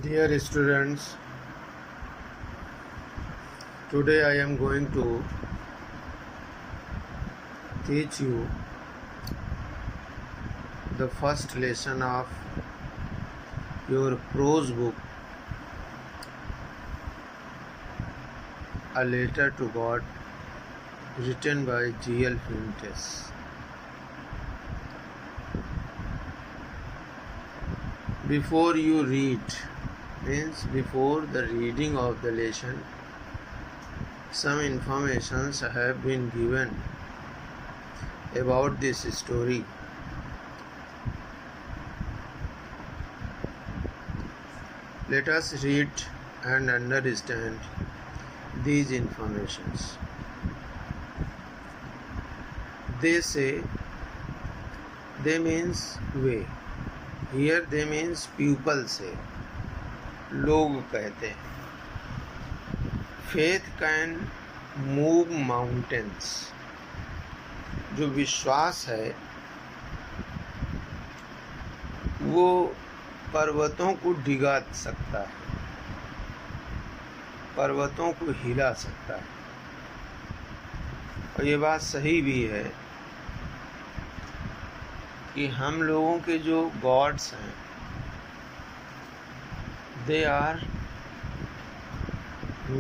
Dear students, today I am going to teach you the first lesson of your prose book, A Letter to God, written by G.L. Fuentes. Before you read, means before the reading of the lesson, some informations have been given about this story. Let us read and understand these informations. They say, they means way. Here they means people say, लोग कहते हैं. Faith can move mountains. जो विश्वास है वो पर्वतों को डिगा सकता है, पर्वतों को हिला सकता है. और ये बात सही भी है कि हम लोगों के जो गॉड्स हैं they are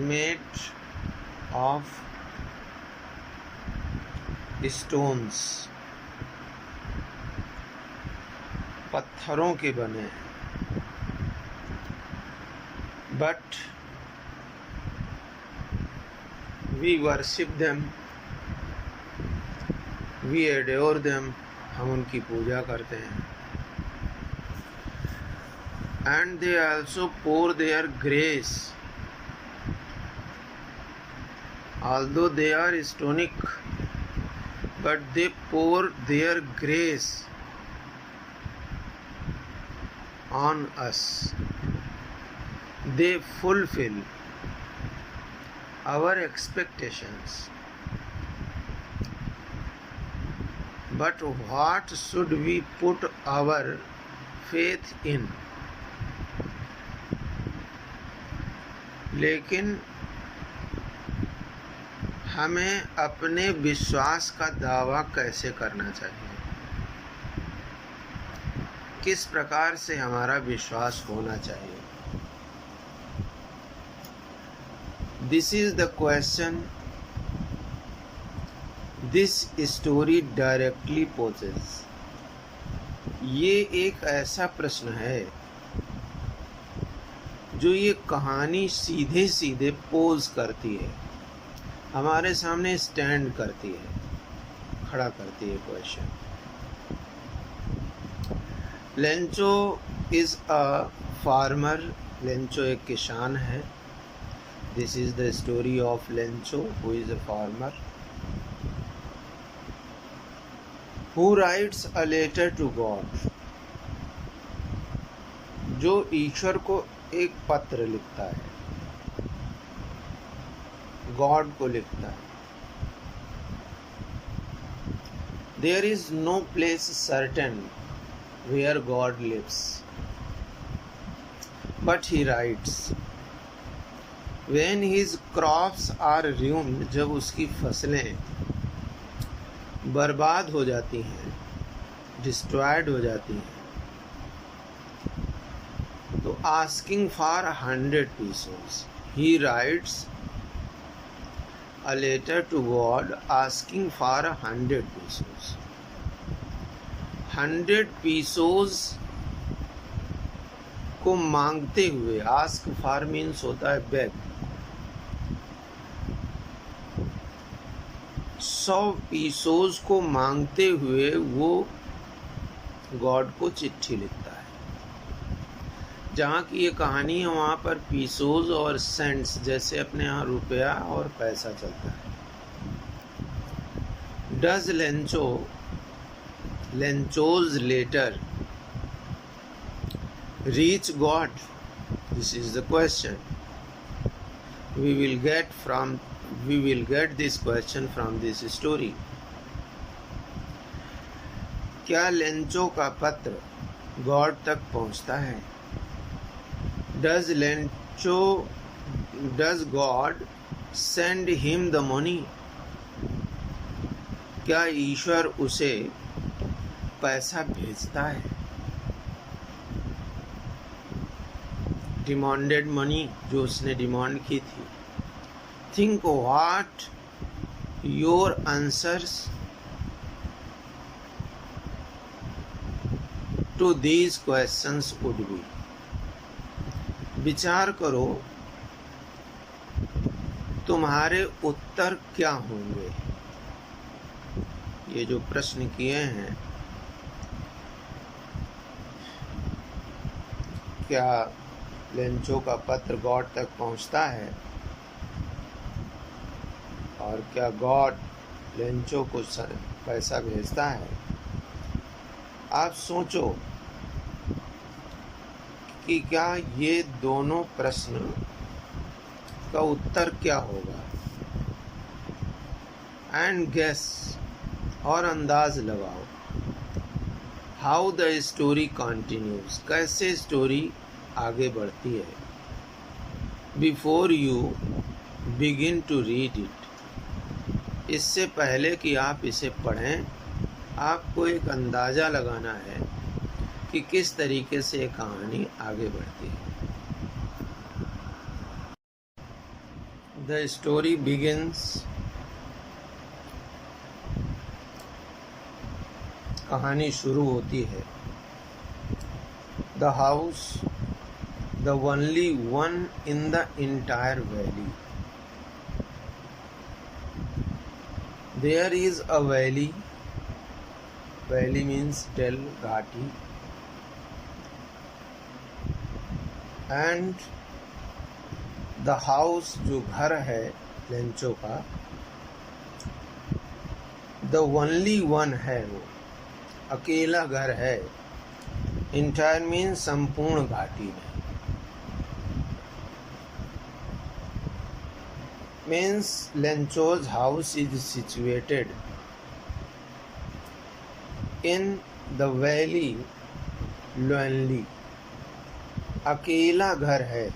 made of stones, पत्थरों के बने हैं. But we worship them, we adore them, हम उनकी पूजा करते हैं. And they also pour their grace. Although they are stonic, but they pour their grace on us. They fulfill our expectations. But what should we put our faith in? लेकिन हमें अपने विश्वास का दावा कैसे करना चाहिए, किस प्रकार से हमारा विश्वास होना चाहिए. This is the question this story directly poses. ये एक ऐसा प्रश्न है जो ये कहानी सीधे सीधे पोज करती है, हमारे सामने स्टैंड करती है, खड़ा करती है question. Lencho is a farmer. Lencho एक किसान है. This is the story of Lencho who is a farmer who writes a letter to God. जो ईश्वर को एक पत्र लिखता है, गॉड को लिखता है. There is no place certain where God lives, but he writes when his crops are ruined. जब उसकी फसलें बर्बाद हो जाती हैं, डिस्ट्रॉयड हो जाती हैं, तो asking for 100 pesos, he writes a letter to God asking for 100 pesos. 100 pesos को मांगते हुए, ask for means होता है beg. 100 pesos को मांगते हुए वो गॉड को चिट्ठी लिखता है. जहाँ की ये कहानी है वहाँ पर पीसोज और सेंट्स जैसे अपने यहाँ रुपया और पैसा चलता है. Does Lencho's letter reach God? This is the question. we will get this question from this story. क्या लेंचो का पत्र गॉड तक पहुंचता है? Does God send him the money? क्या ईश्वर उसे पैसा भेजता है? डिमांडेड मनी, जो उसने डिमांड की थी। Think what your answers to these questions would be. विचार करो तुम्हारे उत्तर क्या होंगे। ये जो प्रश्न किए हैं, क्या लेंचो का पत्र गॉड तक पहुंचता है? और क्या गॉड लेंचो को पैसा भेजता है? आप सोचो कि क्या ये दोनों प्रश्न का उत्तर क्या होगा, एंड गेस, और अंदाज लगाओ। हाउ द स्टोरी कंटिन्यूज, कैसे स्टोरी आगे बढ़ती है। Before you begin to read it, इससे पहले कि आप इसे पढ़ें, आपको एक अंदाज़ा लगाना है कि किस तरीके से कहानी आगे बढ़ती है। द स्टोरी बिगिंस, कहानी शुरू होती है। The house, the only one in the entire valley. There is a valley, valley means dale, घाटी, एंड द हाउस, जो घर है लेंचो का, द ओनली वन है, वो अकेला घर है। इंटायर मीन्स संपूर्ण घाटी में, means Lencho's house is situated in the valley lonely, अकेला घर है।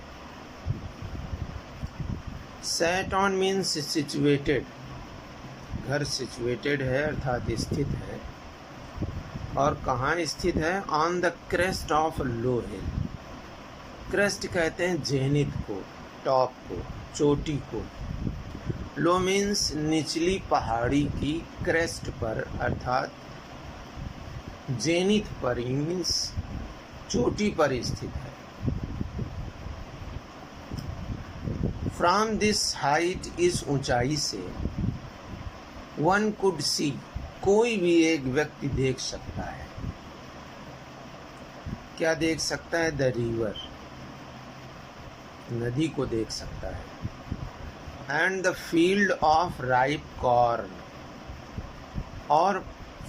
सेट ऑन मीन्स सिचुएटेड, घर सिचुएटेड है अर्थात स्थित है। और कहाँ स्थित है? On the crest of low hill. Crest कहते हैं जेनिथ को, टॉप को, चोटी को। लो मीन्स निचली पहाड़ी की क्रेस्ट पर, अर्थात जेनिथ पर, मीन्स चोटी पर स्थित है। फ्रॉम दिस हाइट, इस ऊंचाई से, वन कुड सी, कोई भी एक व्यक्ति देख सकता है। क्या देख सकता है? द रिवर, नदी को देख सकता है। And the field of ripe corn, और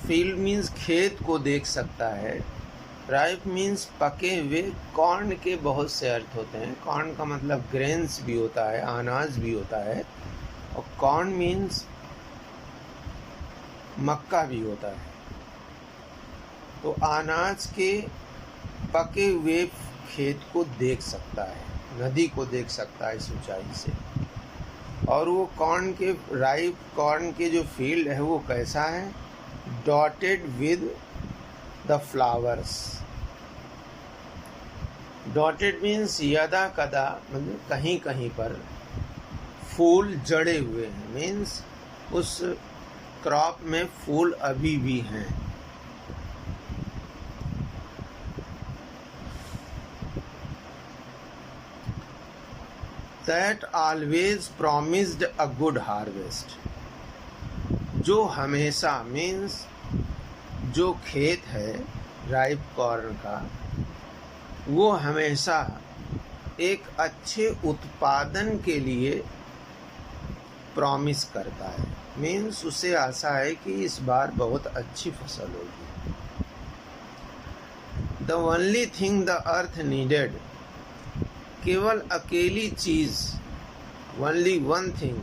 फील्ड मीन्स खेत को देख सकता है। राइप मीन्स पके हुए। कॉर्न के बहुत से अर्थ होते हैं। कॉर्न का मतलब ग्रेन्स भी होता है, अनाज भी होता है, और कॉर्न मीन्स मक्का भी होता है। तो अनाज के पके हुए खेत को देख सकता है, नदी को देख सकता है इस ऊंचाई से। और वो कॉर्न के, राइप कॉर्न के जो फील्ड है वो कैसा है? Dotted with the flowers. Dotted means यदा कदा, मतलब कहीं कहीं पर फूल जड़े हुए हैं, मीन्स उस क्रॉप में फूल अभी भी हैं। That always promised a good harvest, जो हमेशा, मीन्स जो खेत है राइप कॉर्न का, वो हमेशा एक अच्छे उत्पादन के लिए प्रॉमिस करता है। मीन्स उसे आशा है कि इस बार बहुत अच्छी फसल होगी। The only thing the earth needed, केवल अकेली चीज, only one thing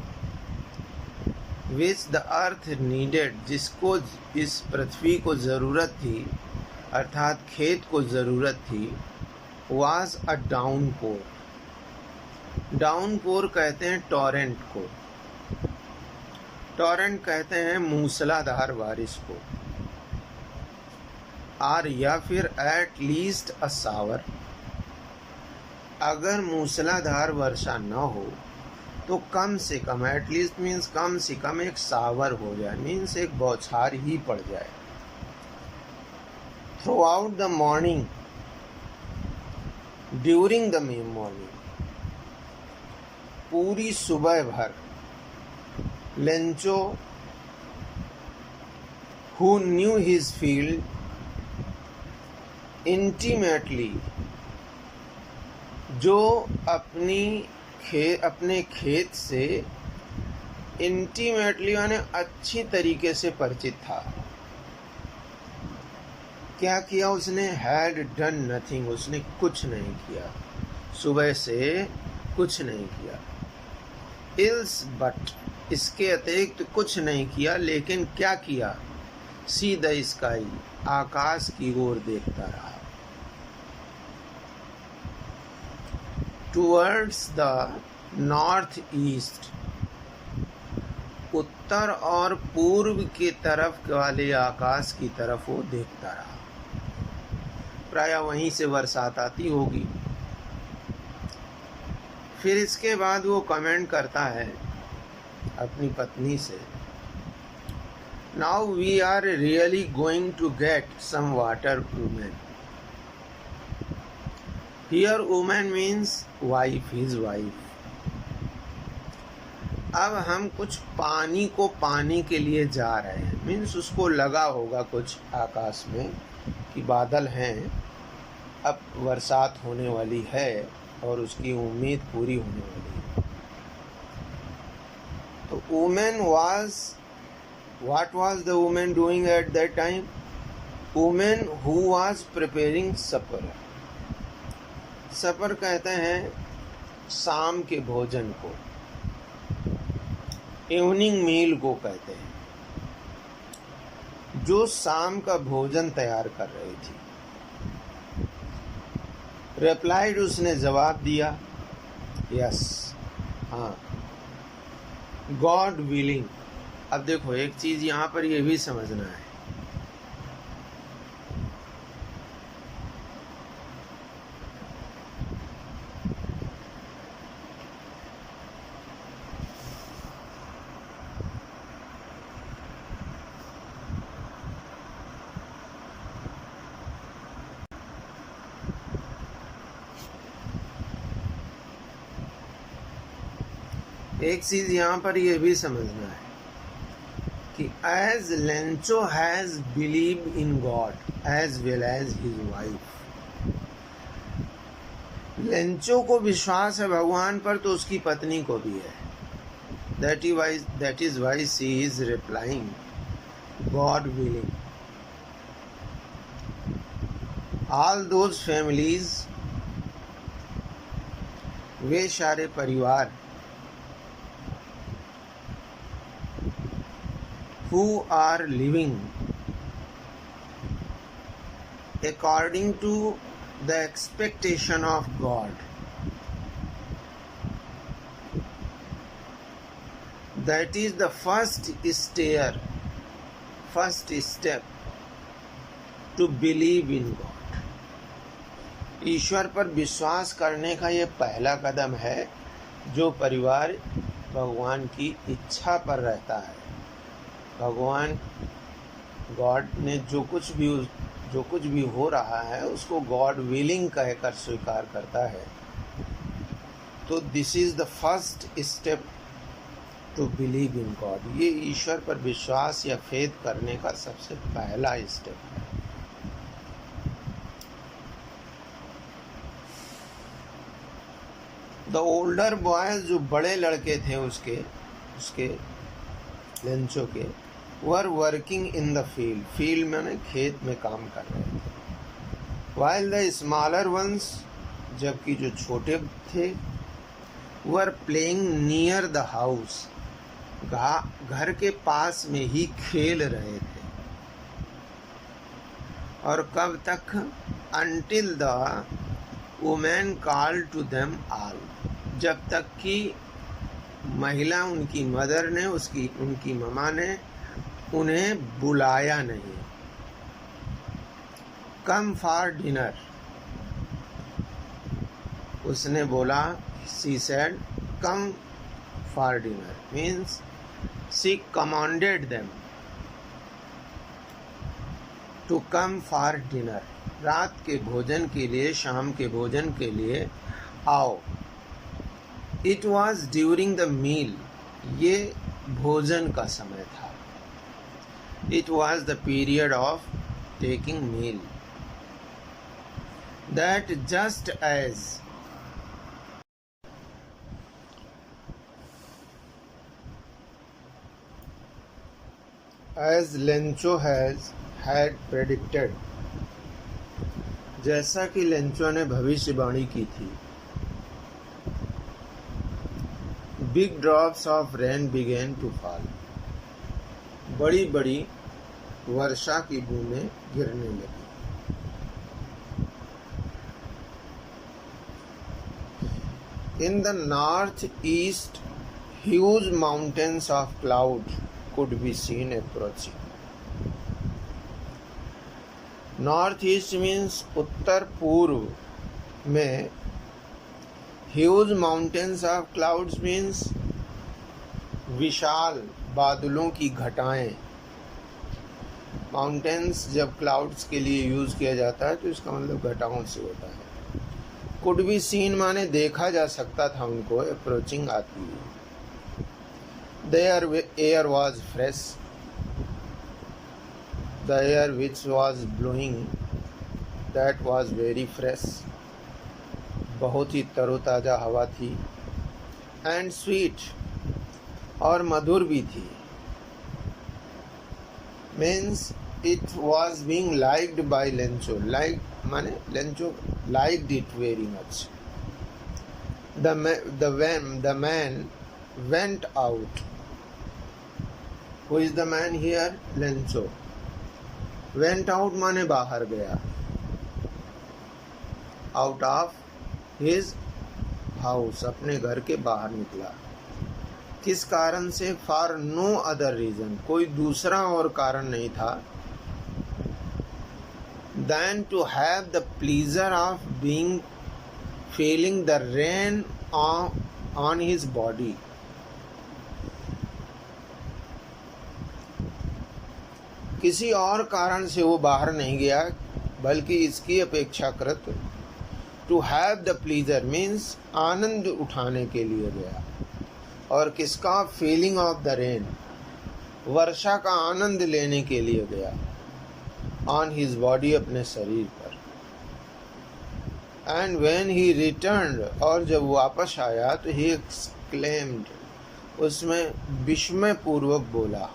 which the earth needed, जिसको इस पृथ्वी को ज़रूरत थी, अर्थात खेत को ज़रूरत थी, was a downpour. डाउनपोर कहते हैं टॉरेंट को, टॉरेंट कहते हैं मूसलाधार बारिश को, और या फिर एट लीस्ट अ शावर। अगर मूसलाधार वर्षा न हो तो कम से कम, एट लीस्ट मीन्स कम से कम एक शावर हो जाए, मीन्स एक बौछार ही पड़ जाए। Through out the morning, during the morning, पूरी सुबह भर, Lencho who knew his field intimately, जो अपने खेत से इंटीमेटली यानी अच्छी तरीके से परिचित था। क्या किया उसने? हैड डन नथिंग, उसने कुछ नहीं किया, सुबह से कुछ नहीं किया। इल्स बट, इसके अतिरिक्त कुछ नहीं किया, लेकिन क्या किया? सी द स्काई, आकाश की ओर देखता रहा। टुवर्ड्स द नॉर्थ ईस्ट, उत्तर और पूर्व के तरफ वाले आकाश की तरफ वो देखता रहा। प्रायः वहीं से बरसात आती होगी। फिर इसके बाद वो कमेंट करता है अपनी पत्नी से, now we are really going to get some water women. Here women means wife, his wife. अब हम कुछ पानी को पाने के लिए जा रहे हैं, मीन्स उसको लगा होगा कुछ आकाश में कि बादल हैं, अब बरसात होने वाली है और उसकी उम्मीद पूरी होने वाली है। तो women was, what was the women doing at that time? Women who was preparing supper. Supper कहते हैं शाम के भोजन को, इवनिंग मील को कहते हैं, जो शाम का भोजन तैयार कर रही थी। रिप्लाइड, उसने जवाब दिया, यस, हाँ, गॉड विलिंग। अब देखो एक चीज यहाँ पर यह भी समझना है, एक चीज यहाँ पर यह भी समझना है कि as Lencho has believe in God as well as his wife, Lencho को विश्वास है भगवान पर तो उसकी पत्नी को भी है। That is why she is replying God willing. All those families, वे सारे परिवार, who are living according to the expectation of God, that is the first step to believe in God. ईश्वर पर विश्वास करने का ये पहला कदम है जो परिवार भगवान की इच्छा पर रहता है। भगवान गॉड ने जो कुछ भी हो रहा है उसको गॉड विलिंग कहकर स्वीकार करता है। तो this is the first step to believe in God. ये ईश्वर पर विश्वास या फेथ करने का सबसे पहला स्टेप है। द ओल्डर बॉयज, जो बड़े लड़के थे उसके लेंचो के, were working in the field में खेत में काम कर रहे थे। वाइल द स्मॉलर वंस, जबकि जो छोटे थे, were playing near the house, घर के पास में ही खेल रहे थे। और कब तक? Until the women call to them all, जब तक कि महिला उनकी मदर ने उनकी ममा ने उन्हें बुलाया नहीं। कम फॉर डिनर, उसने बोला, she said come for dinner means she commanded them to come for dinner, रात के भोजन के लिए, शाम के भोजन के लिए आओ। It was during the meal, ये भोजन का समय था। It was the period of taking meal. That just as Lencho had predicted, जैसा कि लेंचो ने भविष्यवाणी की थी, big drops of rain began to fall, बड़ी बड़ी वर्षा की बूंदें गिरने लगी। In the north east huge mountains of cloud could be seen approaching. North east means उत्तर पूर्व में, huge mountains of clouds means विशाल बादलों की घटाएं। माउंटेन्स जब क्लाउड्स के लिए यूज किया जाता है तो इसका मतलब घटाओं से होता है। कुड बी सीन माने देखा जा सकता था उनको, अप्रोचिंग आती हुई। The air was fresh. The air which was blowing, that was very fresh. बहुत ही तरोताज़ा हवा थी। And sweet, और मधुर भी थी। Means it was being liked by Lencho. Like माने Lencho liked it very much. The man went out. Who is the man here? Lencho. Went out माने बाहर गया। Out of his house, अपने घर के बाहर निकला। किस कारण से? For no other reason, कोई दूसरा और कारण नहीं था, than to have the pleasure of feeling the rain on his body. किसी और कारण से वो बाहर नहीं गया, बल्कि इसकी अपेक्षाकृत to have the pleasure means आनंद उठाने के लिए गया। और किसका? फीलिंग ऑफ द रेन, वर्षा का आनंद लेने के लिए गया। ऑन हिज बॉडी, अपने शरीर पर। एंड व्हेन ही रिटर्न्ड, और जब वापस आया तो ही एक्सक्लेम्ड, उसमें विस्मय पूर्वक बोला,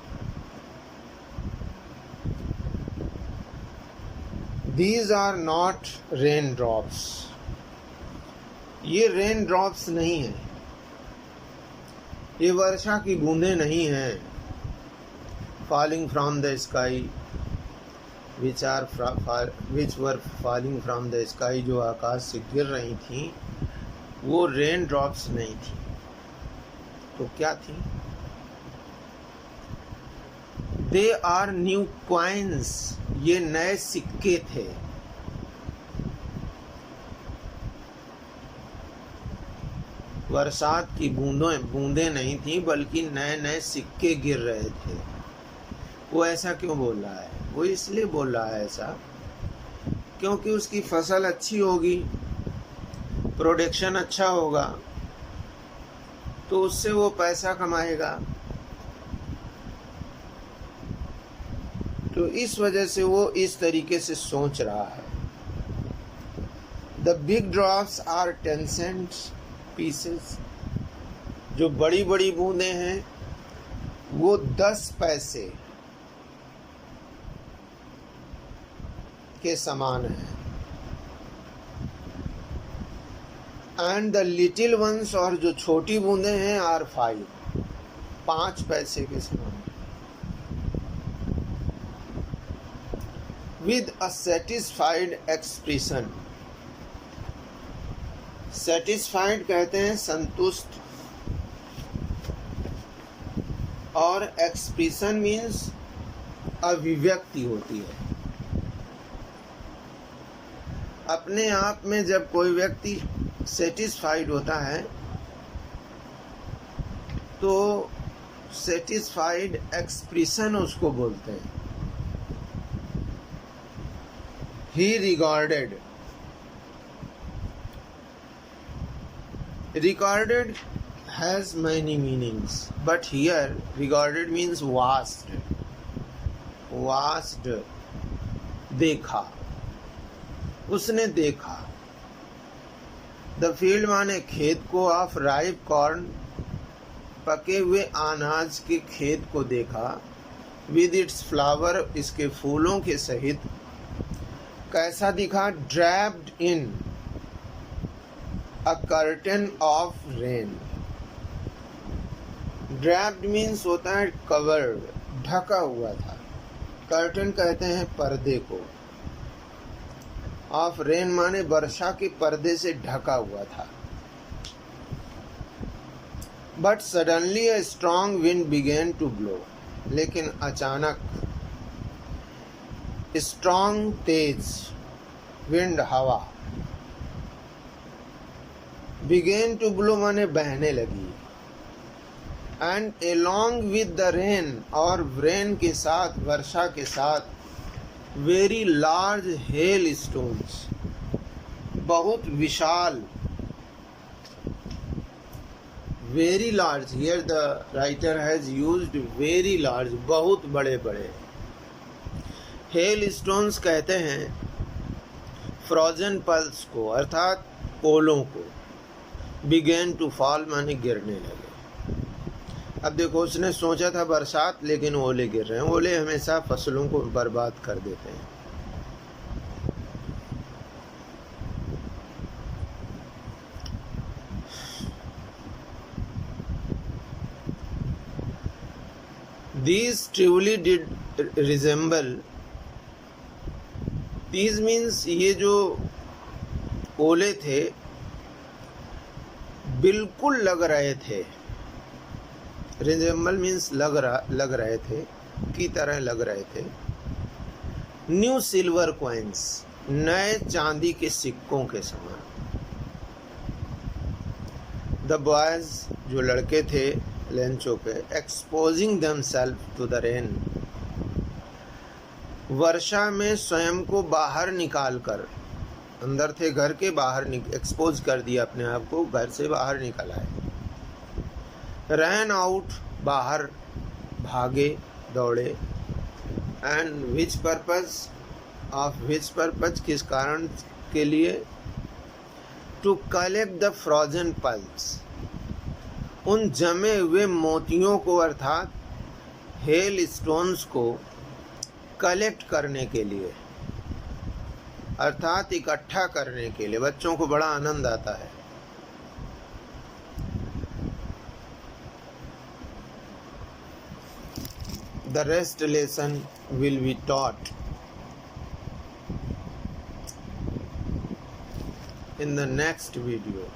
These are not raindrops. ये रेन ड्रॉप्स नहीं है, ये वर्षा की बूंदें नहीं हैं। Falling from the sky, which were falling from the sky, जो आकाश से गिर रही थी, वो रेन ड्रॉप्स नहीं थी। तो क्या थी? They are new coins. ये नए सिक्के थे। बरसात की बूंदें नहीं थी, बल्कि नए नए सिक्के गिर रहे थे। वो ऐसा क्यों बोल रहा है? वो इसलिए बोल रहा है ऐसा क्योंकि उसकी फसल अच्छी होगी, प्रोडक्शन अच्छा होगा, तो उससे वो पैसा कमाएगा। तो इस वजह से वो इस तरीके से सोच रहा है। The big drops are 10 cents pieces, जो बड़ी बड़ी बूंदें हैं वो 10 पैसे के समान है। एंड द लिटिल वंस, और जो छोटी बूंदें हैं, आर 5 पैसे के समान। With a satisfied expression, satisfied कहते हैं संतुष्ट, और एक्सप्रेशन मीन्स अभिव्यक्ति होती है। अपने आप में जब कोई व्यक्ति सेटिस्फाइड होता है तो सेटिस्फाइड एक्सप्रेशन उसको बोलते हैं। ही regarded, regarded has many meanings, but here regarded means vast, देखा, उसने देखा। द फील्ड माने खेत को, ऑफ राइप कॉर्न, पके हुए अनाज के खेत को देखा, विद इट्स फ्लावर, इसके फूलों के सहित। कैसा दिखा? Draped in a curtain of rain. Draped means होता है covered, ढका हुआ था। कर्टन कहते हैं पर्दे को। ऑफ रेन माने वर्षा के पर्दे से ढका हुआ था। But suddenly a strong wind began to blow, लेकिन अचानक स्ट्रॉन्ग, तेज, विंड, हवा, began to blow माने बहने लगी। and along with the rain, और रेन के साथ, वर्षा के साथ, very large hail stones, बहुत विशाल, very large, here the writer has used very large, बहुत बड़े बड़े। hail stones कहते हैं फ्रोजन पल्स को, अर्थात ओलों को। बिगेन टू फॉल माने गिरने लगे। अब देखो, उसने सोचा था बरसात, लेकिन ओले गिर रहे हैं। ओले हमेशा फसलों को बर्बाद कर देते हैं। These truly did resemble, these means ये जो ओले थे बिल्कुल लग रहे थे। रिजेंबल मीन्स लग रहे थे, की तरह लग रहे थे। न्यू सिल्वर कॉइन्स, नए चांदी के सिक्कों के समान। द बॉयज, जो लड़के थे लेंचों पे, exposing themselves to the rain, वर्षा में स्वयं को बाहर निकाल कर, अंदर थे घर के, बाहर एक्सपोज कर दिया अपने आप को, घर से बाहर निकल आए। रैन आउट, बाहर भागे, दौड़े। And which purpose, of which purpose, किस कारण के लिए? To collect the frozen pearls, उन जमे हुए मोतियों को, अर्थात हेल स्टोन्स को कलेक्ट करने के लिए, अर्थात इकट्ठा करने के लिए। बच्चों को बड़ा आनंद आता है। The rest lesson will be taught in the next video.